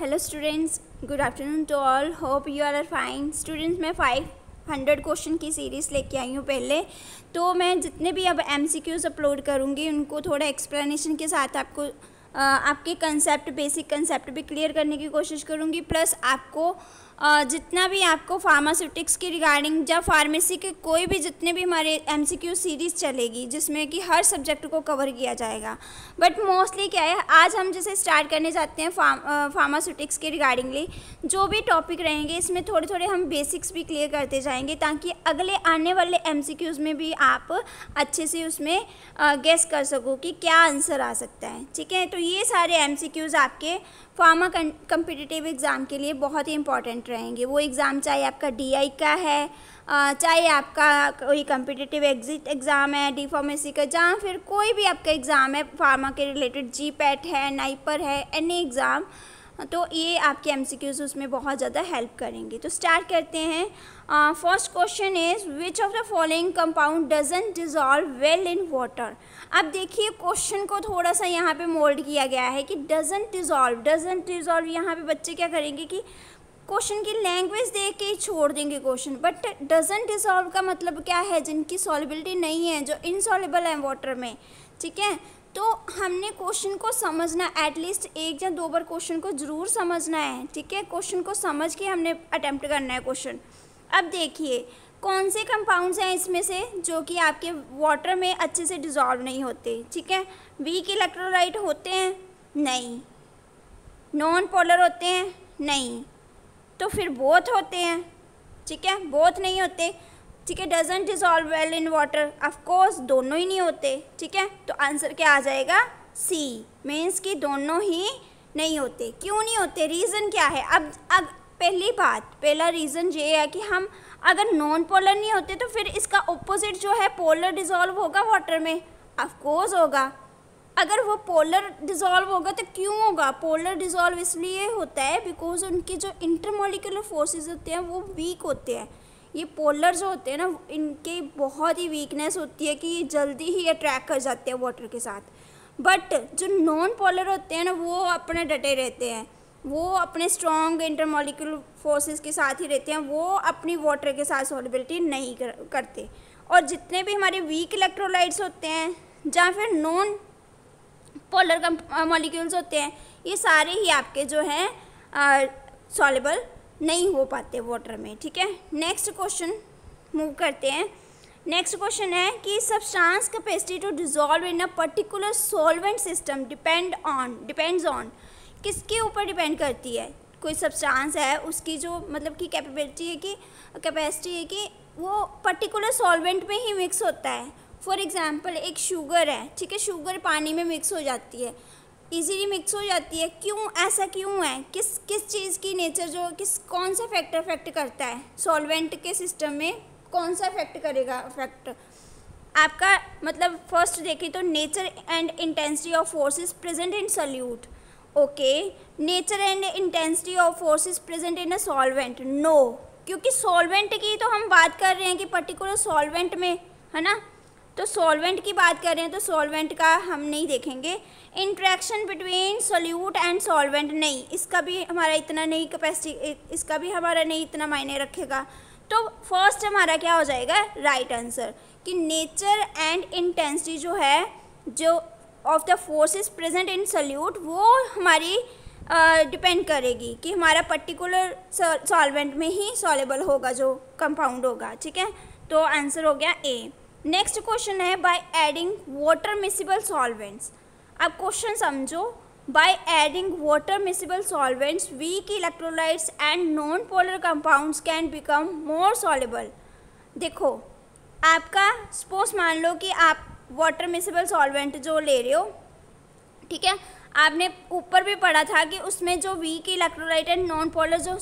Hello students, good afternoon to all. Hope you are fine. Students, मैं 500 question की series लेके आई हूँ। पहले तो मैं जितने भी अब एमसीक्यूज़ अपलोड करूँगी उनको थोड़ा एक्सप्लेनेशन के साथ आपको आपके कंसेप्ट, बेसिक कंसेप्ट भी क्लियर करने की कोशिश करूँगी। प्लस आपको जितना भी आपको फार्मास्यूटिक्स के रिगार्डिंग या फार्मेसी के कोई भी जितने भी हमारे एमसीक्यू सीरीज़ चलेगी जिसमें कि हर सब्जेक्ट को कवर किया जाएगा। बट मोस्टली क्या है, आज हम जैसे स्टार्ट करने जाते हैं फार्मास्यूटिक्स के रिगार्डिंगली जो भी टॉपिक रहेंगे इसमें थोड़े थोड़े हम बेसिक्स भी क्लियर करते जाएंगे ताकि अगले आने वाले एमसीक्यूज़ में भी आप अच्छे से उसमें गेस कर सको कि क्या आंसर आ सकता है। ठीक है, तो ये सारे एमसीक्यूज़ आपके फार्मा कम्पिटिटिव एग्ज़ाम के लिए बहुत ही इंपॉर्टेंट रहेंगे। वो एग्ज़ाम चाहे आपका डीआई का है, चाहे आपका कोई कम्पिटिटिव एग्जिट एग्ज़ाम है डी फार्मेसी का, जहाँ फिर कोई भी आपका एग्ज़ाम है फार्मा के रिलेटेड, जीपैट है, नाइपर है, एनी एग्ज़ाम, तो ये आपके एमसीक्यूज़ उसमें बहुत ज़्यादा हेल्प करेंगे। तो स्टार्ट करते हैं। First question is which of the following compound doesn't dissolve well in water. अब देखिए क्वेश्चन को थोड़ा सा यहाँ पे मोल्ड किया गया है कि डजंट डिज़ोल्व। यहाँ पे बच्चे क्या करेंगे कि क्वेश्चन की लैंग्वेज देख के ही छोड़ देंगे क्वेश्चन। बट डजंट डिज़ोल्व का मतलब क्या है? जिनकी सॉल्युबिलिटी नहीं है, जो इनसॉल्युबल है वाटर में। ठीक है, तो हमने क्वेश्चन को समझना, एटलीस्ट एक या दो बार क्वेश्चन को ज़रूर समझना है। ठीक है, क्वेश्चन को समझ के हमने अटेम्प्ट करना है क्वेश्चन। अब देखिए कौन से कंपाउंड्स हैं इसमें से जो कि आपके वाटर में अच्छे से डिज़ोल्व नहीं होते। ठीक है, वीक इलेक्ट्रोलाइट होते हैं? नहीं। नॉन पोलर होते हैं? नहीं। तो फिर बोथ होते हैं? ठीक है, बोथ नहीं होते। ठीक है, doesn't dissolve well in water, of course दोनों ही नहीं होते। ठीक है, तो आंसर क्या आ जाएगा? सी, मीन्स कि दोनों ही नहीं होते। क्यों नहीं होते, रीज़न क्या है? अब पहला रीज़न ये है कि हम अगर नॉन पोलर नहीं होते तो फिर इसका ऑपोजिट जो है पोलर डिज़ोल्व होगा वाटर में? ऑफ कोर्स होगा। अगर वो पोलर डिज़ोल्व होगा तो क्यों होगा? पोलर डिज़ोल्व इसलिए होता है बिकॉज उनके जो इंटरमॉलिक्यूलर फोर्सेस होते हैं वो वीक होते हैं। ये पोलर जो होते हैं ना, इनके बहुत ही वीकनेस होती है कि ये जल्दी ही अट्रैक्ट कर जाते हैं वाटर के साथ। बट जो नॉन पोलर होते हैं ना वो अपने डटे रहते हैं, वो अपने स्ट्रॉन्ग इंटरमॉलिक्यूलर फोर्सेस के साथ ही रहते हैं, वो अपनी वाटर के साथ सॉल्युबिलिटी नहीं करते। और जितने भी हमारे वीक इलेक्ट्रोलाइट्स होते हैं या फिर नॉन पोलर मॉलिक्यूल्स होते हैं, ये सारे ही आपके जो हैं सॉल्युबल नहीं हो पाते वाटर में। ठीक है, नेक्स्ट क्वेश्चन मूव करते हैं। नेक्स्ट क्वेश्चन है कि substance capacity to dissolve in a particular solvent system depends on, किसके ऊपर डिपेंड करती है? कोई सब्सटेंस है उसकी जो मतलब कि कैपेसिटी है कि वो पर्टिकुलर सॉल्वेंट में ही मिक्स होता है। फॉर एग्जांपल एक शुगर है, ठीक है, शुगर पानी में मिक्स हो जाती है, इजीली मिक्स हो जाती है। क्यों, ऐसा क्यों है? किस चीज़ की नेचर जो कौन सा फैक्टर अफेक्ट करता है सॉल्वेंट के सिस्टम में? कौन सा अफेक्ट करेगा अफेक्ट आपका? मतलब फर्स्ट देखें तो nature and intensity of forces present in solute. Okay, nature and intensity of forces present in a solvent, no, क्योंकि सॉल्वेंट की तो हम बात कर रहे हैं कि पर्टिकुलर सॉल्वेंट में, है ना, तो सॉल्वेंट की बात कर रहे हैं तो सॉल्वेंट का हम नहीं देखेंगे। Interaction between solute and solvent, नहीं, इसका भी हमारा इतना नहीं कैपेसिटी, इसका भी हमारा नहीं इतना मायने रखेगा। तो फर्स्ट हमारा क्या हो जाएगा राइट आंसर कि नेचर एंड इंटेंसिटी जो है जो of the forces present in solute वो हमारी डिपेंड करेगी कि हमारा पर्टिकुलर सॉल्वेंट में ही सॉल्युबल होगा जो कंपाउंड होगा। ठीक है, तो आंसर हो गया ए। नेक्स्ट क्वेश्चन है by adding water miscible solvents. अब क्वेश्चन समझो, by adding water miscible solvents weak electrolytes and non polar compounds can become more soluble. देखो आपका सपोज मान लो कि आप वाटर मिसिबल सॉल्वेंट जो ले रहे हो, ठीक है, आपने ऊपर भी पढ़ा था कि उसमें जो weak electrolyte and non polar जो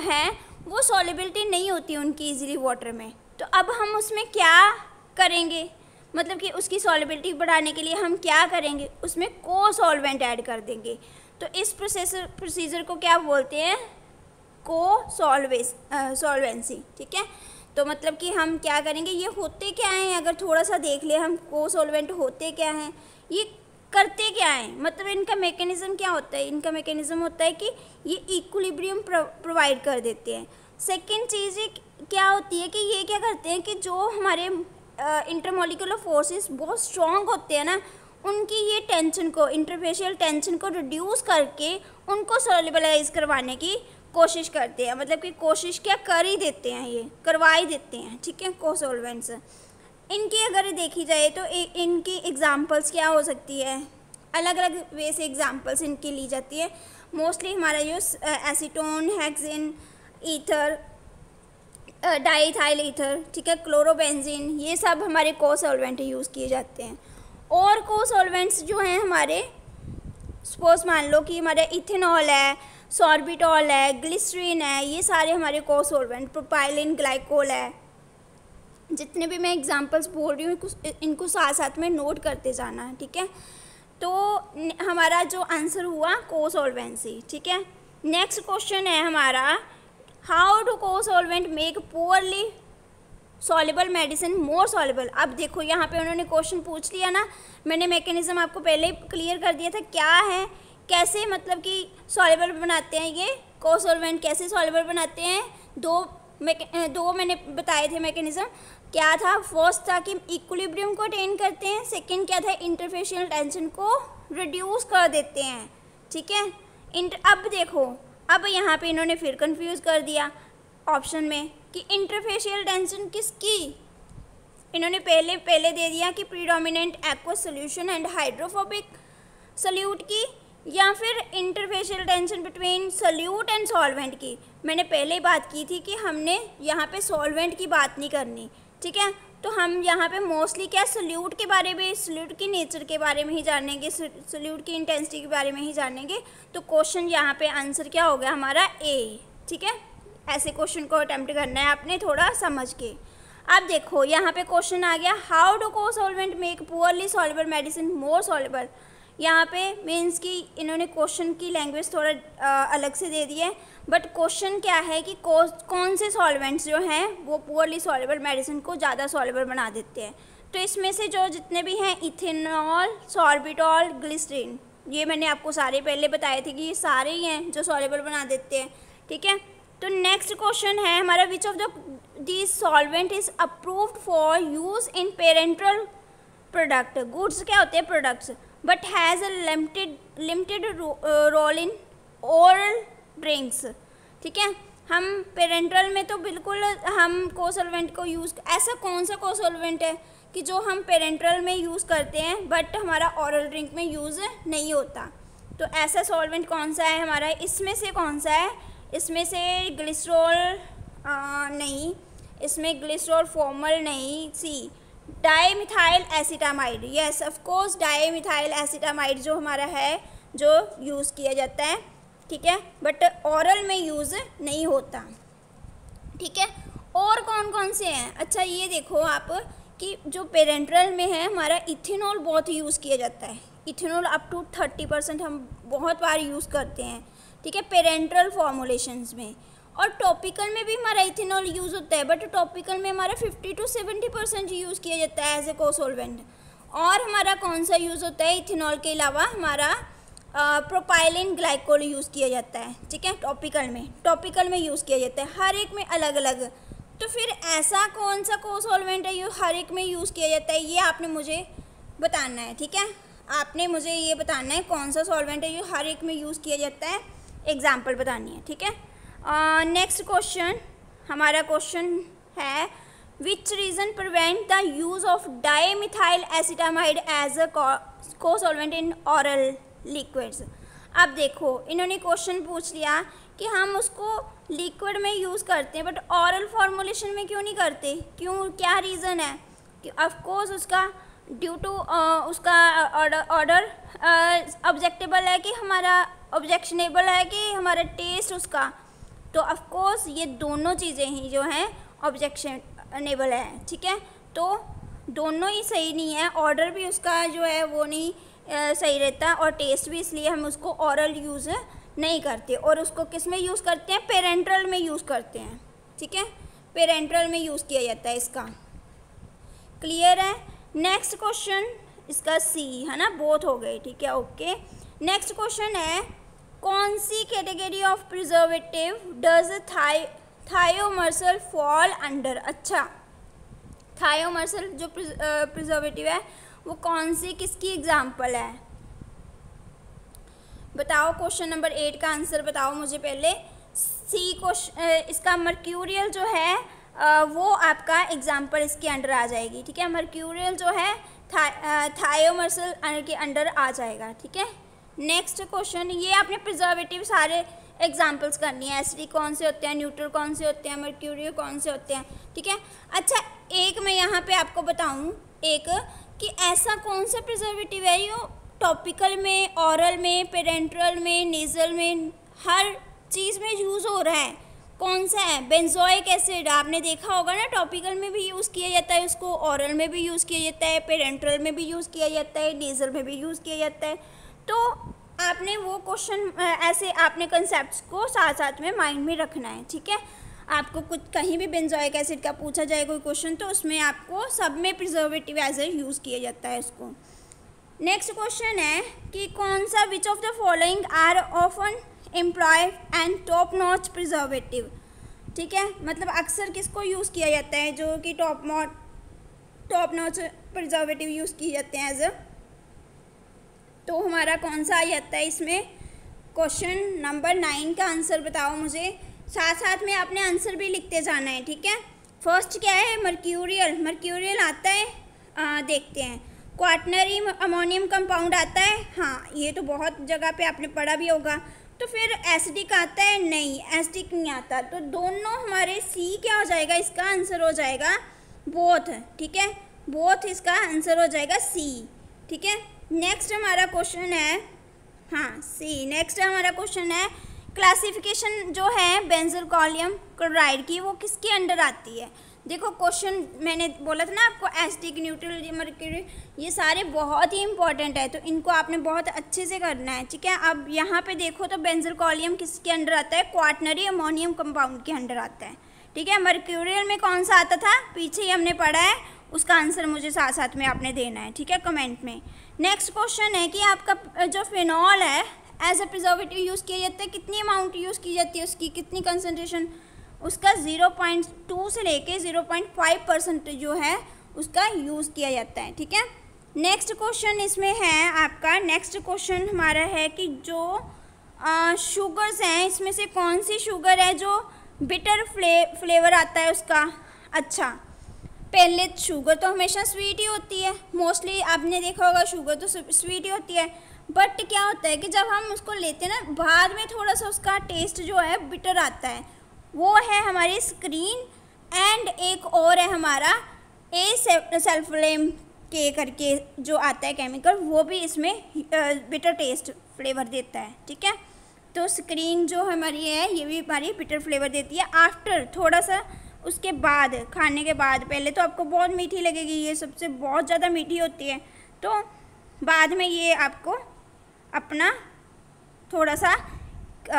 हैं वो सॉल्युबिलिटी नहीं होती उनकी इजीली वाटर में। तो अब हम उसमें क्या करेंगे, मतलब कि उसकी सॉल्युबिलिटी बढ़ाने के लिए हम क्या करेंगे, उसमें को सॉल्वेंट ऐड कर देंगे। तो इस प्रोसीजर को क्या बोलते हैं? को सॉल्वेंसी। ठीक है, तो मतलब कि हम क्या करेंगे, ये होते क्या हैं, अगर थोड़ा सा देख ले हम को सॉल्वेंट होते क्या हैं। ये करते क्या है, मतलब इनका मैकेनिज्म क्या होता है, इनका मैकेनिज्म होता है कि ये इक्विलिब्रियम प्रोवाइड कर देते हैं। सेकंड चीज़ क्या होती है कि ये क्या करते हैं कि जो हमारे इंटरमोलिकुलर फोर्सेस बहुत स्ट्रॉन्ग होते हैं ना, उनकी ये टेंशन को, इंटरफेशियल टेंशन को रिड्यूस करके उनको सोल्यूबलाइज करवाने की कोशिश करते हैं, मतलब कि कोशिश क्या कर ही देते हैं, ये करवा ही देते हैं, ठीक है, कोसोल्वेंट्स। इनकी अगर देखी जाए तो इनकी एग्जांपल्स क्या हो सकती है, अलग अलग वे से एग्जांपल्स इनकी ली जाती है। मोस्टली हमारा जो acetone, hexane, ether, diethyl ether, ठीक है, क्लोरोबेंजीन, ये सब हमारे कोसोल्वेंट यूज़ किए जाते हैं। और कोसोल्वेंट्स जो हैं हमारे, सपोज मान लो कि हमारे इथेनॉल है, सॉर्बिटॉल है, ग्लिसरीन है, ये सारे हमारे कोसोल्वेंट, प्रोपाइलिन ग्लाइकोल है, जितने भी मैं एग्जांपल्स बोल रही हूँ इनको साथ साथ में नोट करते जाना है, ठीक है। तो हमारा जो आंसर हुआ कोसोल्वेंसी, ठीक है। नेक्स्ट क्वेश्चन है हमारा, how do cosolvent make poorly soluble medicine more soluble. अब देखो यहाँ पे उन्होंने क्वेश्चन पूछ लिया ना, मैंने मैकेनिज्म आपको पहले ही क्लियर कर दिया था क्या है, कैसे मतलब कि सॉल्युबल बनाते हैं ये कोसोल्वेंट, कैसे सॉल्युबल बनाते हैं। दो मैंने बताए थे मैकेनिज्म, क्या था, फर्स्ट था कि इक्विलिब्रियम को अटेन करते हैं, सेकंड क्या था, इंटरफेशियल टेंशन को रिड्यूस कर देते हैं, ठीक है। अब देखो, अब यहाँ पे इन्होंने फिर कंफ्यूज कर दिया ऑप्शन में कि इंटरफेशियल टेंशन किसकी, इन्होंने पहले दे दिया कि predominant aqueous solution and hydrophobic solute की, या फिर interfacial tension between solute and solvent की। मैंने पहले ही बात की थी कि हमने यहाँ पे सॉल्वेंट की बात नहीं करनी, ठीक है। तो हम यहाँ पे मोस्टली क्या सॉल्यूट के बारे में, सॉल्यूट की नेचर के बारे में ही जानेंगे, सॉल्यूट की इंटेंसिटी के बारे में ही जानेंगे। तो क्वेश्चन यहाँ पे आंसर क्या हो गया हमारा ए, ठीक है। ऐसे क्वेश्चन को अटेम्प्ट करना है आपने थोड़ा समझ के। अब देखो यहाँ पे क्वेश्चन आ गया, how do cosolvent make poorly soluble medicine more soluble. यहाँ पे मीन्स कि इन्होंने क्वेश्चन की लैंग्वेज थोड़ा अलग से दे दी है, बट क्वेश्चन क्या है कि कौन से सॉल्वेंट्स जो हैं वो पुअरली सॉल्युबल मेडिसिन को ज़्यादा सॉल्युबल बना देते हैं। तो इसमें से जो जितने भी हैं, इथेनॉल, सॉर्बिटॉल, ग्लिसरीन, ये मैंने आपको सारे पहले बताए थे कि ये सारे ही हैं जो सॉल्युबल बना देते हैं, ठीक है। तो नेक्स्ट क्वेश्चन है हमारा, which of these solvent is approved for use in parental product. Goods क्या होते हैं, products, but has a limited role in oral drinks, ठीक है। हम पेरेंटल में तो बिल्कुल हम कोसोल्वेंट को यूज़, ऐसा कौन सा कोसोल्वेंट है कि जो हम पेरेंटल में यूज़ करते हैं बट हमारा ओरल ड्रिंक में यूज़ नहीं होता। तो ऐसा सॉल्वेंट कौन सा है हमारा, इसमें से कौन सा है, इसमें से ग्लिसरॉल नहीं, इसमें ग्लिसरॉल फॉर्मल नहीं, C dimethylacetamide, yes of course dimethylacetamide जो हमारा है जो यूज़ किया जाता है, ठीक है, बट ओरल में यूज़ नहीं होता, ठीक है। और कौन कौन से हैं, अच्छा ये देखो आप कि जो पेरेंटल में है हमारा इथेनॉल बहुत यूज़ किया जाता है, इथेनॉल अप टू 30% हम बहुत बार यूज़ करते हैं, ठीक है, पेरेंटल फॉर्मुलेशंस में। और टॉपिकल में भी हमारा इथेनॉल यूज़ होता है, बट टॉपिकल में हमारा 50 to 70% यूज़ किया जाता है एज ए कोसोल्वेंट। और हमारा कौन सा यूज़ होता है इथेनॉल के अलावा, हमारा प्रोपाइलिन ग्लाइकोल यूज़ किया जाता है, ठीक है, टॉपिकल में यूज़ किया जाता है, हर एक में अलग अलग। तो फिर ऐसा कौन सा कोसोल्वेंट है जो हर एक में यूज़ किया जाता है, ये आपने मुझे बताना है, ठीक है। आपने मुझे ये बताना है कौन सा सॉल्वेंट है जो हर एक में यूज़ किया जाता है, एग्जाम्पल बतानी है, ठीक है। नेक्स्ट क्वेश्चन, हमारा क्वेश्चन है, which reason prevent the use of dimethylacetamide as a cosolvent in oral liquids. अब देखो इन्होंने क्वेश्चन पूछ लिया कि हम उसको लिक्विड में यूज़ करते हैं बट ओरल फॉर्मुलेशन में क्यों नहीं करते, क्यों, क्या रीज़न है कि ऑफकोर्स उसका ड्यू टू उसका ऑर्डर ऑब्जेक्टेबल है कि हमारा ऑब्जेक्शनेबल है कि हमारा टेस्ट उसका, तो ऑफकोर्स ये दोनों चीज़ें ही जो हैं ऑब्जेक्शनेबल है, ठीक है। तो दोनों ही सही नहीं है, ऑर्डर भी उसका जो है वो नहीं सही रहता और टेस्ट भी, इसलिए हम उसको ओरल यूज़ नहीं करते और उसको किस में यूज़ करते हैं, पेरेंटल में यूज़ करते हैं, ठीक है, पेरेंटल में यूज़ किया जाता है इसका, क्लियर है। नेक्स्ट क्वेश्चन इसका सी है ना, बोथ हो गए, ठीक है, ओके। नेक्स्ट क्वेश्चन है, कौन सी category of preservative does thiomersal fall under. अच्छा, थायोमर्सल जो प्रिजर्वेटिव है वो कौन सी किसकी एग्जाम्पल है, बताओ। क्वेश्चन नंबर 8 का आंसर बताओ मुझे पहले। सी क्वेश्चन, इसका मर्क्यूरियल जो है वो आपका एग्जाम्पल इसके अंडर आ जाएगी, ठीक है। मर्क्यूरियल जो है थायोमर्सल के अंडर आ जाएगा, ठीक है। नेक्स्ट क्वेश्चन, ये आपने प्रिजर्वेटिव सारे एग्जाम्पल्स करनी है, एसिडिक कौन से होते हैं, न्यूट्रल कौन से होते हैं, मर्क्यूरियल कौन से होते हैं, ठीक है। अच्छा, एक मैं यहाँ पे आपको बताऊँ एक कि ऐसा कौन सा प्रिजर्वेटिव है जो टॉपिकल में, ऑरल में, पेरेंट्रल में, नेजल में, हर चीज़ में यूज़ हो रहा है, कौन सा है। बेंजोइक एसिड आपने देखा होगा ना, टॉपिकल में भी यूज़ किया जाता है उसको, ऑरल में भी यूज़ किया जाता है, पेरेंट्रल में भी यूज़ किया जाता है, नेजल में भी यूज़ किया जाता है। तो आपने वो क्वेश्चन ऐसे आपने कंसेप्ट्स को साथ साथ में माइंड में रखना है, ठीक है। आपको कुछ कहीं भी बेंजोइक एसिड का पूछा जाए कोई क्वेश्चन तो उसमें आपको सब में प्रिजर्वेटिव एज ए यूज़ किया जाता है इसको। नेक्स्ट क्वेश्चन है कि कौन सा which of the following are often employed and top notch preservative, ठीक है। मतलब अक्सर किसको यूज़ किया जाता है जो कि टॉप नॉच प्रिजर्वेटिव यूज़ किए जाते हैं एज अ, तो हमारा कौन सा आ जाता है इसमें। क्वेश्चन नंबर 9 का आंसर बताओ मुझे, साथ साथ में आपने आंसर भी लिखते जाना है, ठीक है। फर्स्ट क्या है, मर्क्यूरियल। मर्क्यूरियल आता है, देखते हैं। क्वाटनरी अमोनियम कंपाउंड आता है, हाँ ये तो बहुत जगह पे आपने पढ़ा भी होगा। तो फिर एसिडिक आता है, नहीं एसिडिक नहीं आता। तो दोनों हमारे सी क्या हो जाएगा, इसका आंसर हो जाएगा बोथ, ठीक है, बोथ इसका आंसर हो जाएगा सी, ठीक है। नेक्स्ट हमारा क्वेश्चन है, हाँ सी। नेक्स्ट हमारा क्वेश्चन है, क्लासिफिकेशन जो है बेंजल कॉलियम क्लोराइड की वो किसके अंडर आती है। देखो क्वेश्चन मैंने बोला था ना आपको, एसिडिक, न्यूट्रल, मर्क्यूरी, ये सारे बहुत ही इंपॉर्टेंट है, तो इनको आपने बहुत अच्छे से करना है, ठीक है। अब यहाँ पे देखो तो बेंजल कॉलियम किसके अंडर आता है, क्वाटनरी अमोनियम कंपाउंड के अंडर आता है, ठीक है। मर्क्यूरियल में कौन सा आता था, पीछे ही हमने पढ़ा है, उसका आंसर मुझे साथ साथ में आपने देना है, ठीक है, कमेंट में। नेक्स्ट क्वेश्चन है कि आपका जो फिनॉल है एज ए प्रिजर्वेटिव यूज़ किया जाता है, कितनी अमाउंट यूज़ की जाती है उसकी, कितनी कंसनट्रेशन, उसका 0.2 से लेके 0.5% जो है उसका यूज़ किया जाता है, ठीक है। नेक्स्ट क्वेश्चन इसमें है आपका, नेक्स्ट क्वेश्चन हमारा है कि जो शुगर्स हैं इसमें से कौन सी शुगर है जो बिटर फ्लेवर आता है उसका। अच्छा, पहले शुगर तो हमेशा स्वीट ही होती है, मोस्टली आपने देखा होगा शुगर तो स्वीट ही होती है, बट क्या होता है कि जब हम उसको लेते हैं ना बाद में थोड़ा सा उसका टेस्ट जो है बिटर आता है, वो है हमारी स्क्रीन। एंड एक और है हमारा सल्फोनेम के करके जो आता है केमिकल, वो भी इसमें बिटर टेस्ट फ्लेवर देता है, ठीक है। तो स्क्रीन जो हमारी है ये भी हमारी बिटर फ्लेवर देती है आफ्टर, थोड़ा सा उसके बाद, खाने के बाद। पहले तो आपको बहुत मीठी लगेगी, ये सबसे बहुत ज़्यादा मीठी होती है, तो बाद में ये आपको अपना थोड़ा सा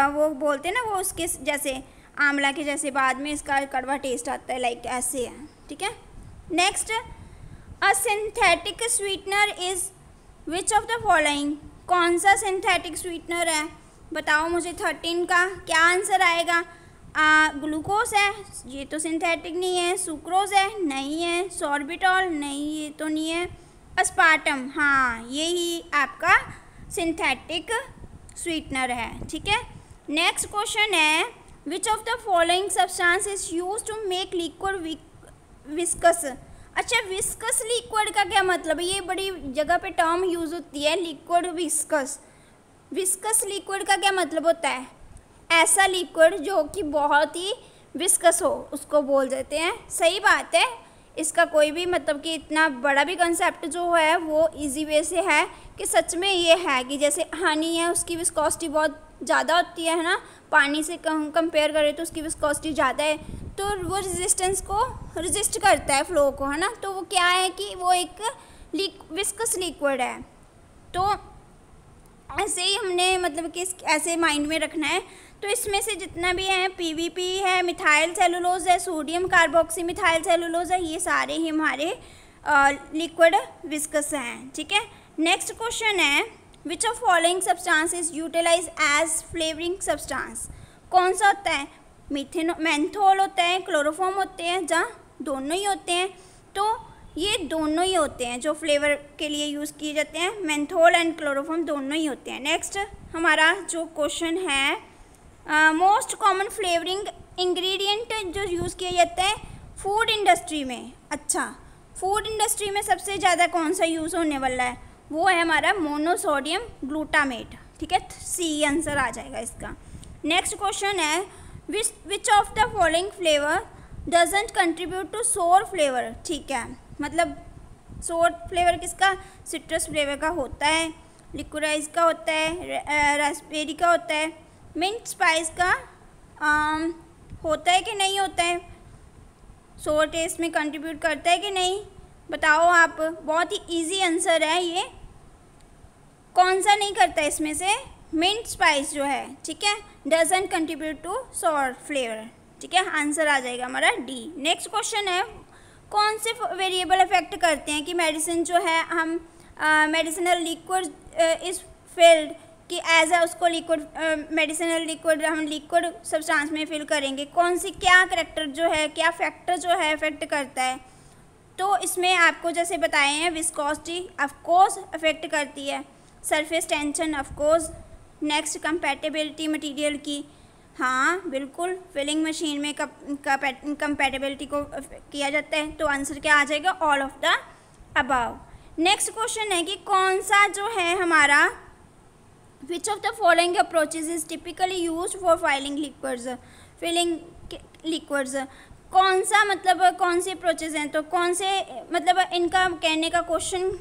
वो बोलते हैं ना, वो उसके जैसे आंवला के जैसे बाद में इसका कड़वा टेस्ट आता है, लाइक ऐसे है, ठीक है। Next, a synthetic sweetener is which of the following, कौन सा सिंथेटिक स्वीटनर है बताओ मुझे। 13 का क्या आंसर आएगा। ग्लूकोज है, ये तो सिंथेटिक नहीं है। सुक्रोज है, नहीं है। सॉर्बिटॉल, नहीं ये तो नहीं है। अस्पार्टम, हाँ यही आपका सिंथेटिक स्वीटनर है, ठीक है। नेक्स्ट क्वेश्चन है, which of the following substance is use to make liquid viscous. अच्छा, विस्कस लिक्विड का क्या मतलब है, ये बड़ी जगह पे टर्म यूज़ होती है, लिक्विड विस्कस। विस्कस लिक्विड का क्या मतलब होता है, ऐसा लिक्विड जो कि बहुत ही विस्कस हो उसको बोल देते हैं। सही बात है, इसका कोई भी मतलब कि इतना बड़ा भी कंसेप्ट जो है वो इजी वे से है कि सच में ये है कि जैसे हनी है उसकी विस्कोसिटी बहुत ज़्यादा होती है ना, पानी से कंपेयर करें तो उसकी विस्कोसिटी ज़्यादा है, तो वो रेजिस्टेंस को रेजिस्ट करता है फ्लो को, है ना। तो वो क्या है कि वो एक विस्कस लिक्विड है। तो ऐसे ही हमने मतलब कि ऐसे माइंड में रखना है। तो इसमें से जितना भी है, पीवीपी है, मिथाइल सेलुलोज है, सोडियम कार्बोक्सी मिथाइल सेलुलोज है, ये सारे ही हमारे लिक्विड विस्कस हैं, ठीक है। नेक्स्ट क्वेश्चन है which of following substance is utilize as flavouring substance. कौन सा होता है? मेंथोल होता है, क्लोरोफॉर्म होते हैं, जहाँ दोनों ही होते हैं। तो ये दोनों ही होते हैं जो फ्लेवर के लिए यूज़ किए जाते हैं, मेंथोल एंड क्लोरोफॉर्म दोनों ही होते हैं। नेक्स्ट हमारा जो क्वेश्चन है मोस्ट कॉमन फ्लेवरिंग इंग्रेडिएंट जो यूज़ किया जाता है फूड इंडस्ट्री में। अच्छा, फूड इंडस्ट्री में सबसे ज़्यादा कौन सा यूज़ होने वाला है? वो है हमारा मोनोसोडियम ग्लूटामेट, ठीक है। सी आंसर आ जाएगा इसका। नेक्स्ट क्वेश्चन है which of the following flavour doesn't contribute to sour flavour. ठीक है, मतलब सोर फ्लेवर किसका? सिट्रस फ्लेवर का होता है, लिक्विडाइज का होता है, रास्पबेरी का होता है, मिंट स्पाइस का होता है कि नहीं होता है? सोर टेस्ट में कंट्रीब्यूट करता है कि नहीं? बताओ आप। बहुत ही इजी आंसर है ये। कौन सा नहीं करता इसमें से? मिंट स्पाइस जो है, ठीक है, doesn't contribute to sour flavour, ठीक है। आंसर आ जाएगा हमारा डी। नेक्स्ट क्वेश्चन है कौन से वेरिएबल अफेक्ट करते हैं कि मेडिसिन जो है हम मेडिसिनल लिक्विड इज फिल्ड कि एज अ उसको लिक्विड मेडिसिनल लिक्विड हम लिक्विड सब्सटेंस में फिल करेंगे। कौन सी क्या करैक्टर जो है, क्या फैक्टर जो है अफेक्ट करता है? तो इसमें आपको जैसे बताए हैं विस्कोसिटी ऑफकोर्स अफेक्ट करती है, surface tension of course, next compatibility material की, हाँ बिल्कुल, फिलिंग मशीन में कंपैटिबिलिटी को किया जाता है। तो आंसर क्या आ जाएगा? All of the above. Next question है कि कौन सा जो है हमारा which of the following approaches is typically use for filing liquids, filling liquids. कौन सा मतलब कौन से अप्रोचेज हैं? तो कौन से मतलब इनका कहने का क्वेश्चन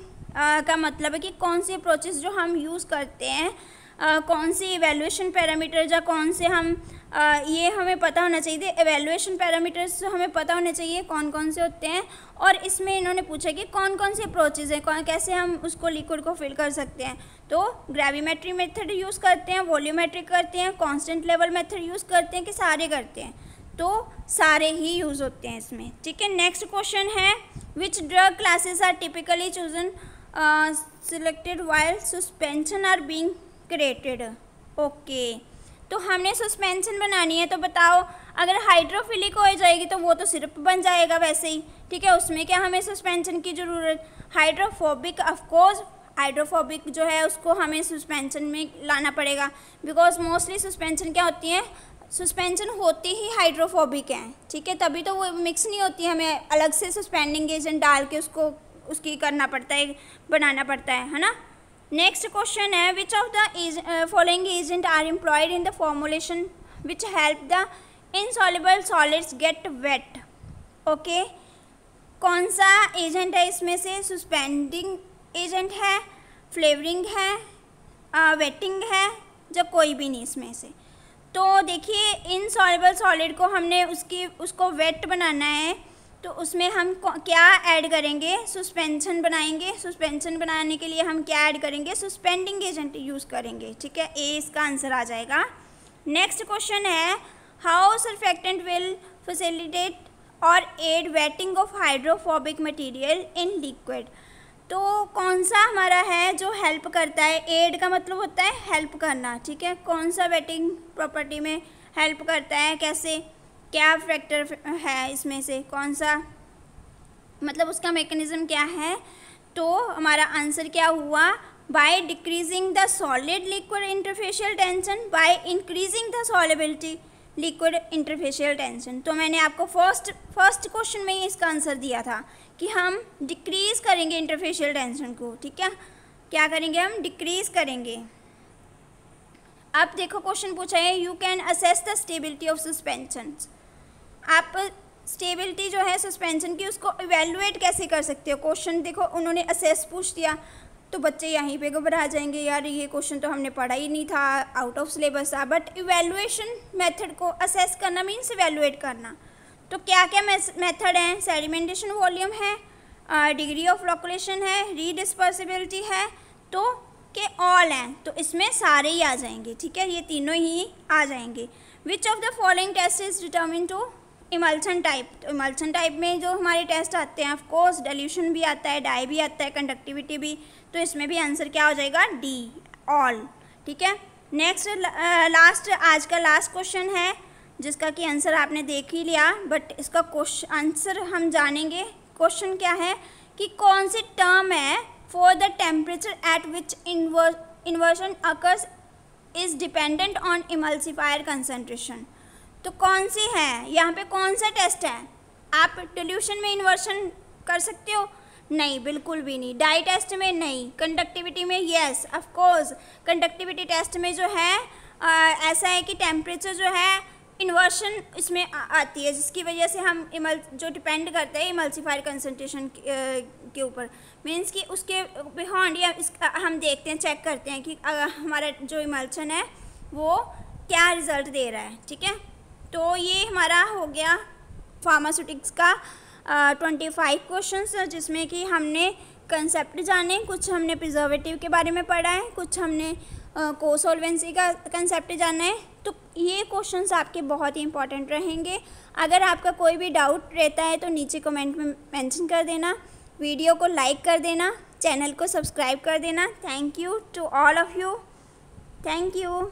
का मतलब है कि कौन से अप्रोचेज जो हम यूज़ करते हैं, कौन सी इवैल्यूएशन पैरामीटर्स या कौन से हम ये हमें पता होना चाहिए। इवैल्यूएशन पैरामीटर्स हमें पता होने चाहिए कौन कौन से होते हैं। और इसमें इन्होंने पूछा कि कौन कौन से अप्रोचेज हैं, कैसे हम उसको लिक्विड को फिल कर सकते हैं। तो ग्रेविमेट्री मेथड यूज़ करते हैं, वॉल्यूमेट्रिक करते हैं, कांस्टेंट लेवल मेथड यूज़ करते हैं कि सारे करते हैं? तो सारे ही यूज़ होते हैं इसमें, ठीक है। नेक्स्ट क्वेश्चन है which drug classes are typically chosen selected while suspension are being created. Okay, तो हमने सस्पेंशन बनानी है, तो बताओ अगर हाइड्रोफिलिक हो जाएगी तो वो तो सिरप बन जाएगा वैसे ही, ठीक है। उसमें क्या हमें सस्पेंशन की ज़रूरत? हाइड्रोफोबिक ऑफकोर्स हाइड्रोफोबिक जो है उसको हमें सस्पेंशन में लाना पड़ेगा, बिकॉज मोस्टली सस्पेंशन क्या होती है? सस्पेंशन होती ही हाइड्रोफोबिक हैं, ठीक है, तभी तो वो मिक्स नहीं होती, हमें अलग से सस्पेंडिंग एजेंट डाल के उसको उसकी करना पड़ता है, बनाना पड़ता है ना। नेक्स्ट क्वेश्चन है which of the following agent are employed in the formulation which help the insoluble solids get wet. Okay, कौन सा एजेंट है इसमें से? सस्पेंडिंग एजेंट है, फ्लेवरिंग है, वेटिंग है, जो कोई भी नहीं इसमें से। तो देखिए इनसॉल्युबल सॉलिड को हमने उसको वेट बनाना है, तो उसमें हम क्या ऐड करेंगे? सस्पेंशन बनाएंगे। सस्पेंशन बनाने के लिए हम क्या ऐड करेंगे? सस्पेंडिंग एजेंट यूज़ करेंगे, ठीक है। ए इसका आंसर आ जाएगा। नेक्स्ट क्वेश्चन है हाउ सरफेक्टेंट विल फैसिलिटेट और aid wetting of hydrophobic material in liquid. तो कौन सा हमारा है जो हेल्प करता है? एड का मतलब होता है हेल्प करना, ठीक है। कौन सा वेटिंग प्रॉपर्टी में हेल्प करता है? कैसे, क्या फैक्टर है इसमें से? कौन सा मतलब उसका मैकेनिज्म क्या है? तो हमारा आंसर क्या हुआ? By decreasing the solid liquid interfacial tension by increasing the solubility liquid interfacial tension. तो मैंने आपको फर्स्ट क्वेश्चन में ही इसका आंसर दिया था कि हम डिक्रीज़ करेंगे इंटरफेशियल टेंशन को, ठीक है। क्या करेंगे? हम डिक्रीज़ करेंगे। अब देखो क्वेश्चन पूछा है you can assess the stability of suspension. आप स्टेबिलिटी जो है सस्पेंशन की उसको इवेलुएट कैसे कर सकते हो? क्वेश्चन देखो उन्होंने असेस पूछ दिया तो बच्चे यहीं पे घबरा जाएंगे, यार ये क्वेश्चन तो हमने पढ़ा ही नहीं था, आउट ऑफ सिलेबस था। बट इवेलुएशन मेथड को असेस करना मीन्स इवेलुएट करना। तो क्या क्या मेथड हैं? सेडिमेंटेशन वॉल्यूम है, डिग्री ऑफ फ्लोकुलेशन है, रीडिस्पर्सिबिलिटी है, तो के ऑल हैं, तो इसमें सारे ही आ जाएंगे, ठीक है, ये तीनों ही आ जाएंगे। Which of the following test is determine to emulsion type, तो इमल्सन टाइप में जो हमारे टेस्ट आते हैं ऑफ कोर्स डिल्यूशन भी आता है, डाई भी आता है, कंडक्टिविटी भी, तो इसमें भी आंसर क्या हो जाएगा, डी, ऑल। ठीक है, नेक्स्ट लास्ट, आज का लास्ट क्वेश्चन है जिसका कि आंसर आपने देख ही लिया, बट इसका क्वेश्चन आंसर हम जानेंगे। क्वेश्चन क्या है कि कौन सी टर्म है for the temperature at which inversion occurs is dependent on emulsifier concentration. तो कौन सी है यहाँ पे, कौन सा टेस्ट है? आप डिल्यूशन में इन्वर्शन कर सकते हो? नहीं, बिल्कुल भी नहीं। डाई टेस्ट में नहीं, कंडक्टिविटी में yes of course. Conductivity test में जो है ऐसा है कि टेम्परेचर जो है इन्वर्शन इसमें आती है, जिसकी वजह से हम जो डिपेंड करते हैं इमल्सिफायर कंसंट्रेशन के ऊपर, मीन्स कि उसके बिहाइंड या हम देखते हैं, चेक करते हैं कि हमारा जो इमल्शन है वो क्या रिज़ल्ट दे रहा है। ठीक है, तो ये हमारा हो गया फार्मास्यूटिक्स का 25 क्वेश्चंस, जिसमें कि हमने कंसेप्ट जाने, कुछ हमने प्रिजर्वेटिव के बारे में पढ़ा है, कुछ हमने कोसोल्वेंसी का कंसेप्ट जाना है। तो ये क्वेश्चंस आपके बहुत ही इंपॉर्टेंट रहेंगे। अगर आपका कोई भी डाउट रहता है तो नीचे कमेंट में मेंशन कर देना, वीडियो को लाइक कर देना, चैनल को सब्सक्राइब कर देना। Thank you to all of you, thank you.